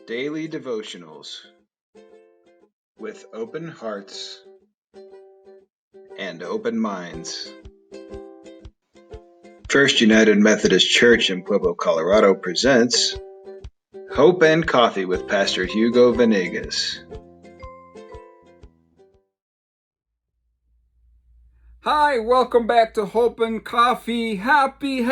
Daily Devotionals with open hearts and open minds. First United Methodist Church in Pueblo, Colorado presents Hope and Coffee with Pastor Hugo Venegas. Hi, welcome back to Hope and Coffee. Happy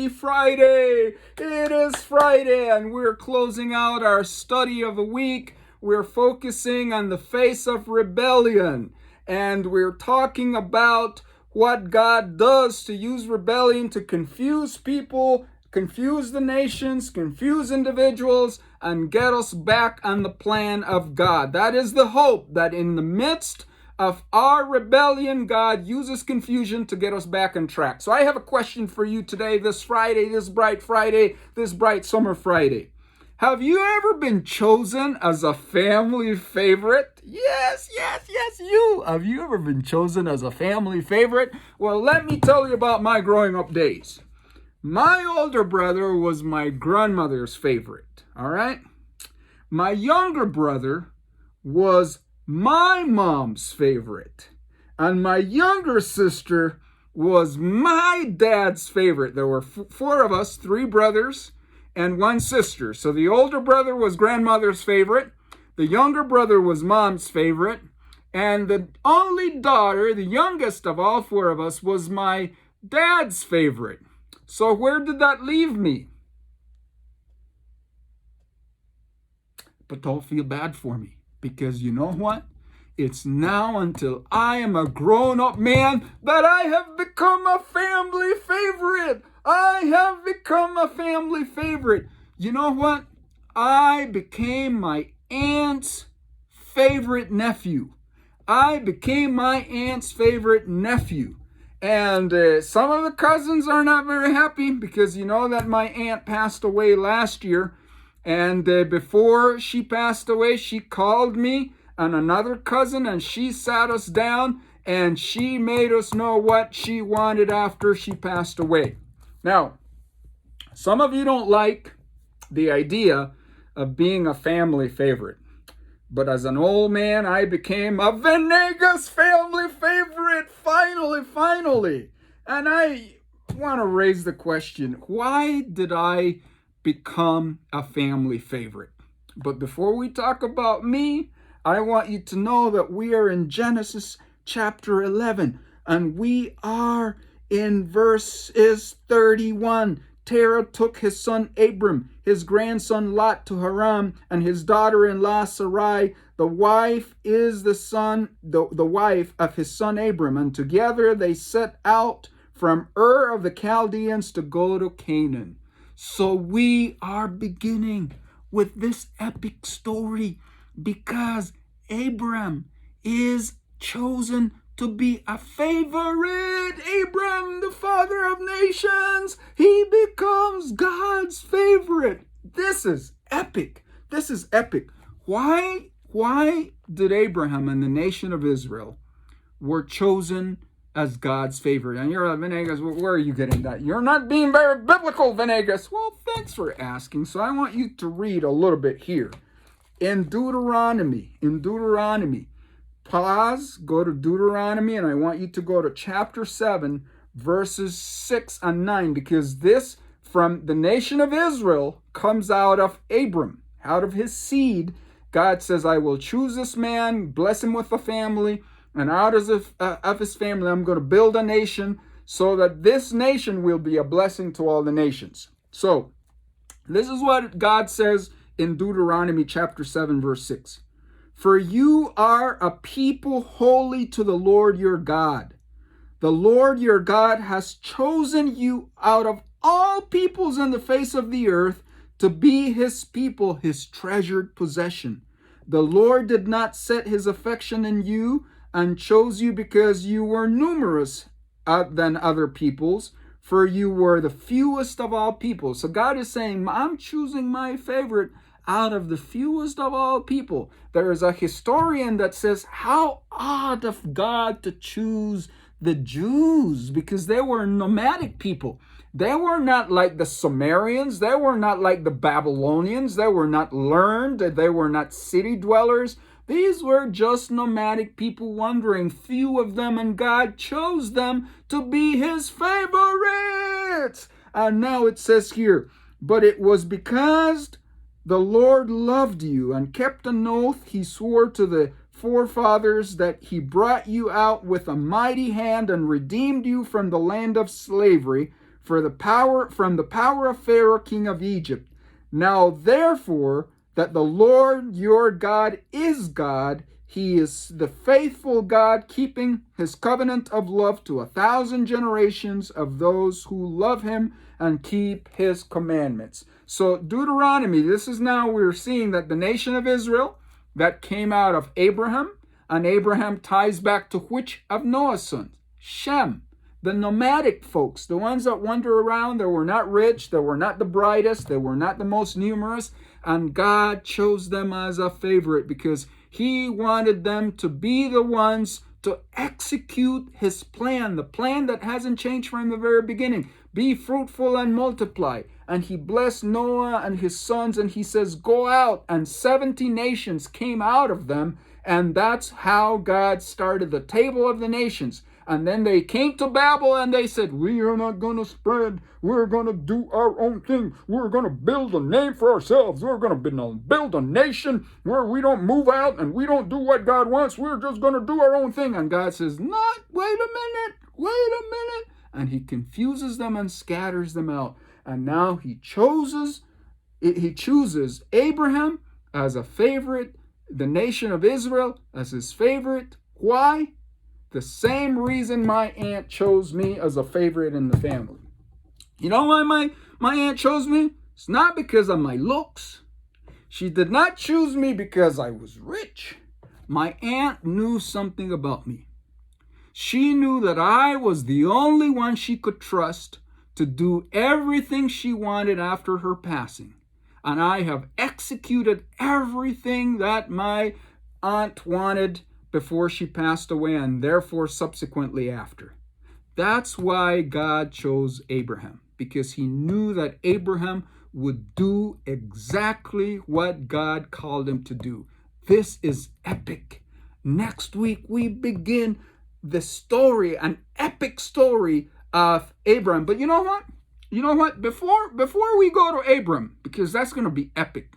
Friday. It is Friday and we're closing out our study of the week. We're focusing on the face of rebellion, and we're talking about what God does to use rebellion to confuse people, confuse the nations, confuse individuals, and get us back on the plan of God. That is the hope, that in the midst of our rebellion, God uses confusion to get us back on track. So I have a question for you today, this Friday, this bright summer Friday. Have you ever been chosen as a family favorite? Yes, you. Have you ever been chosen as a family favorite? Well, let me tell you about my growing up days. My older brother was my grandmother's favorite, all right? My younger brother was my mom's favorite, and my younger sister was my dad's favorite. There were four of us, three brothers and one sister. So the older brother was grandmother's favorite, the younger brother was mom's favorite, and the only daughter, the youngest of all four of us, was my dad's favorite. So where did that leave me? But don't feel bad for me, because you know what? It's now until I am a grown-up man that I have become a family favorite. I have become a family favorite. You know what? I became my aunt's favorite nephew. I became my aunt's favorite nephew. And some of the cousins are not very happy, because you know that my aunt passed away last year. And before she passed away, she called me and another cousin, and she sat us down and she made us know what she wanted after she passed away. Now, some of you don't like the idea of being a family favorite, but as an old man, I became a Venegas family favorite, finally. And I want to raise the question, why did I become a family favorite? But before we talk about me, I want you to know that we are in Genesis chapter 11, and we are in verses 31. Terah took his son Abram, his grandson Lot to Haran, and his daughter-in-law Sarai, the wife of his son Abram, and together they set out from Ur of the Chaldeans to go to Canaan. So we are beginning with this epic story because Abram is chosen to be a favorite. Abram, the father of nations, he becomes God's favorite. This is epic. Why did Abraham and the nation of Israel were chosen as God's favorite? And you're like, Venegas, where are you getting that? You're not being very biblical, Venegas. Well, thanks for asking. So I want you to read a little bit here. In Deuteronomy, pause, go to Deuteronomy, and I want you to go to chapter 7, verses 6 and 9, because this from the nation of Israel comes out of Abram, out of his seed. God says, I will choose this man, bless him with a family, and out of his family, I'm going to build a nation so that this nation will be a blessing to all the nations. So this is what God says in Deuteronomy chapter 7, verse 6. For you are a people holy to the Lord your God. The Lord your God has chosen you out of all peoples on the face of the earth to be his people, his treasured possession. The Lord did not set his affection in you and chose you because you were numerous than other peoples, for you were the fewest of all people. So God is saying, I'm choosing my favorite out of the fewest of all people. There is a historian that says, how odd of God to choose the Jews, because they were nomadic people. They were not like the Sumerians. They were not like the Babylonians. They were not learned. They were not city dwellers. These were just nomadic people wandering, few of them, and God chose them to be his favorites. And now it says here, but it was because the Lord loved you and kept an oath he swore to the forefathers that he brought you out with a mighty hand and redeemed you from the land of slavery, from the power of Pharaoh, king of Egypt. Now therefore, that the Lord your God is God, he is the faithful God, keeping his covenant of love to 1,000 generations of those who love him and keep his commandments. So Deuteronomy, this is now we're seeing that the nation of Israel that came out of Abraham, and Abraham ties back to which of Noah's sons? Shem. The nomadic folks, the ones that wander around, they were not rich, they were not the brightest, they were not the most numerous, and God chose them as a favorite because he wanted them to be the ones to execute his plan, the plan that hasn't changed from the very beginning. Be fruitful and multiply. And he blessed Noah and his sons, and he says, go out, and 70 nations came out of them, and that's how God started the table of the nations. And then they came to Babel and they said, we are not going to spread. We're going to do our own thing. We're going to build a name for ourselves. We're going to build a nation where we don't move out and we don't do what God wants. We're just going to do our own thing. And God says, wait a minute. And he confuses them and scatters them out. And now he chooses Abraham as a favorite, the nation of Israel as his favorite. Why? The same reason my aunt chose me as a favorite in the family. You know why my aunt chose me? It's not because of my looks. She did not choose me because I was rich. My aunt knew something about me. She knew that I was the only one she could trust to do everything she wanted after her passing. And I have executed everything that my aunt wanted before she passed away, and therefore subsequently after. That's why God chose Abraham, because he knew that Abraham would do exactly what God called him to do. This is epic. Next week we begin the story, an epic story of Abraham. But you know what? Before we go to Abraham, because that's going to be epic,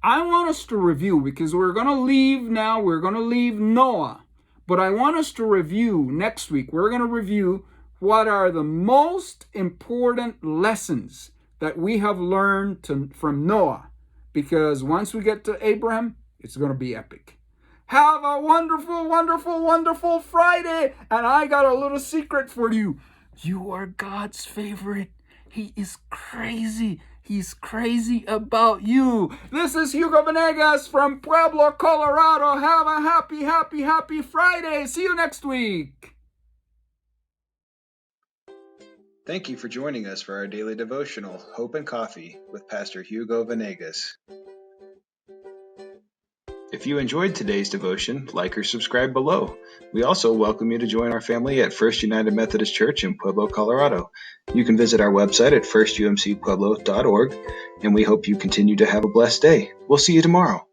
I want us to review, because we're going to leave Noah. But I want us to review next week. We're going to review what are the most important lessons that we have learned from Noah. Because once we get to Abraham, it's going to be epic. Have a wonderful, wonderful, wonderful Friday. And I got a little secret for you. You are God's favorite. He is crazy. He's crazy about you. This is Hugo Venegas from Pueblo, Colorado. Have a happy, happy, happy Friday. See you next week. Thank you for joining us for our daily devotional, Hope and Coffee, with Pastor Hugo Venegas. If you enjoyed today's devotion, like or subscribe below. We also welcome you to join our family at First United Methodist Church in Pueblo, Colorado. You can visit our website at firstumcpueblo.org, and we hope you continue to have a blessed day. We'll see you tomorrow.